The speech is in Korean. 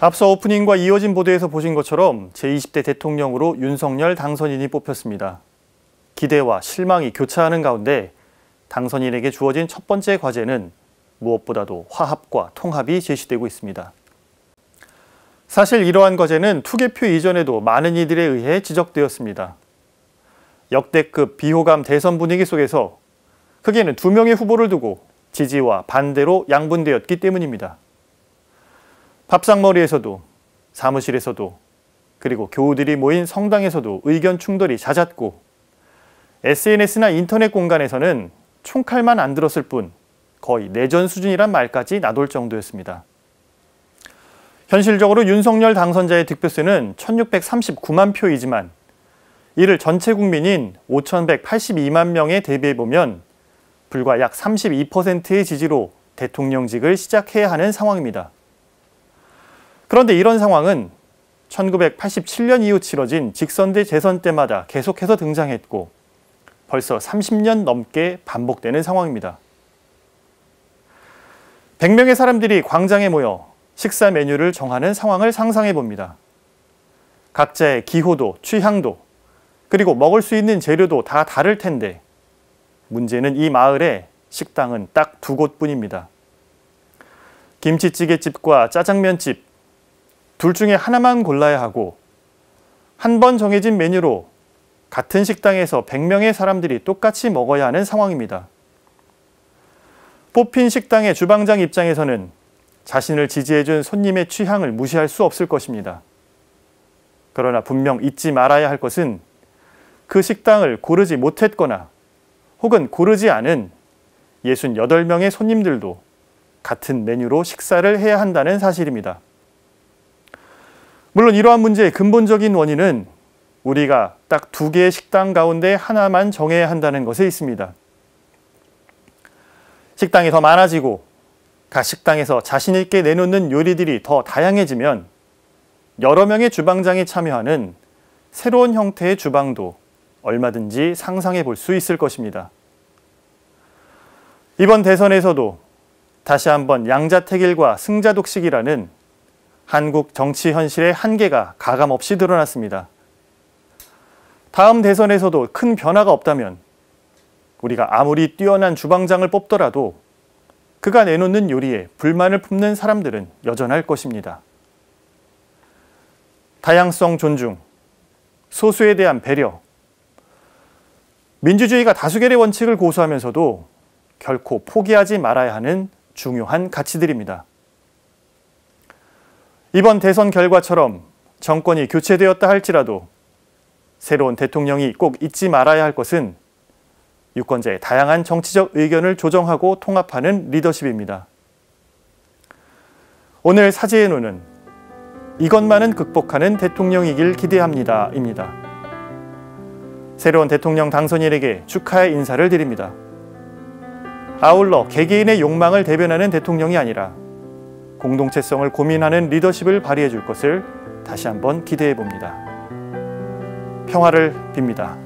앞서 오프닝과 이어진 보도에서 보신 것처럼 제20대 대통령으로 윤석열 당선인이 뽑혔습니다. 기대와 실망이 교차하는 가운데 당선인에게 주어진 첫 번째 과제는 무엇보다도 화합과 통합이 제시되고 있습니다. 사실 이러한 과제는 투개표 이전에도 많은 이들에 의해 지적되었습니다. 역대급 비호감 대선 분위기 속에서 크게는 2명의 후보를 두고 지지와 반대로 양분되었기 때문입니다. 밥상머리에서도, 사무실에서도, 그리고 교우들이 모인 성당에서도 의견 충돌이 잦았고 SNS나 인터넷 공간에서는 총칼만 안 들었을 뿐 거의 내전 수준이란 말까지 나돌 정도였습니다. 현실적으로 윤석열 당선자의 득표수는 1639만 표이지만 이를 전체 국민인 5182만 명에 대비해보면 불과 약 32%의 지지로 대통령직을 시작해야 하는 상황입니다. 그런데 이런 상황은 1987년 이후 치러진 직선제 재선 때마다 계속해서 등장했고 벌써 30년 넘게 반복되는 상황입니다. 100명의 사람들이 광장에 모여 식사 메뉴를 정하는 상황을 상상해 봅니다. 각자의 기호도, 취향도, 그리고 먹을 수 있는 재료도 다 다를 텐데 문제는 이 마을에 식당은 딱 2곳뿐입니다. 김치찌개집과 짜장면집, 둘 중에 하나만 골라야 하고 한 번 정해진 메뉴로 같은 식당에서 100명의 사람들이 똑같이 먹어야 하는 상황입니다. 뽑힌 식당의 주방장 입장에서는 자신을 지지해준 손님의 취향을 무시할 수 없을 것입니다. 그러나 분명 잊지 말아야 할 것은 그 식당을 고르지 못했거나 혹은 고르지 않은 68명의 손님들도 같은 메뉴로 식사를 해야 한다는 사실입니다. 물론 이러한 문제의 근본적인 원인은 우리가 딱 2개의 식당 가운데 하나만 정해야 한다는 것에 있습니다. 식당이 더 많아지고 각 식당에서 자신 있게 내놓는 요리들이 더 다양해지면 여러 명의 주방장이 참여하는 새로운 형태의 주방도 얼마든지 상상해 볼 수 있을 것입니다. 이번 대선에서도 다시 한번 양자택일과 승자독식이라는 한국 정치 현실의 한계가 가감없이 드러났습니다. 다음 대선에서도 큰 변화가 없다면 우리가 아무리 뛰어난 주방장을 뽑더라도 그가 내놓는 요리에 불만을 품는 사람들은 여전할 것입니다. 다양성 존중, 소수에 대한 배려, 민주주의가 다수결의 원칙을 고수하면서도 결코 포기하지 말아야 하는 중요한 가치들입니다. 이번 대선 결과처럼 정권이 교체되었다 할지라도 새로운 대통령이 꼭 잊지 말아야 할 것은 유권자의 다양한 정치적 의견을 조정하고 통합하는 리더십입니다. 오늘 사제의 눈은 이것만은 극복하는 대통령이길 기대합니다.입니다. 새로운 대통령 당선인에게 축하의 인사를 드립니다. 아울러 개개인의 욕망을 대변하는 대통령이 아니라 공동체성을 고민하는 리더십을 발휘해 줄 것을 다시 한번 기대해 봅니다. 평화를 빕니다.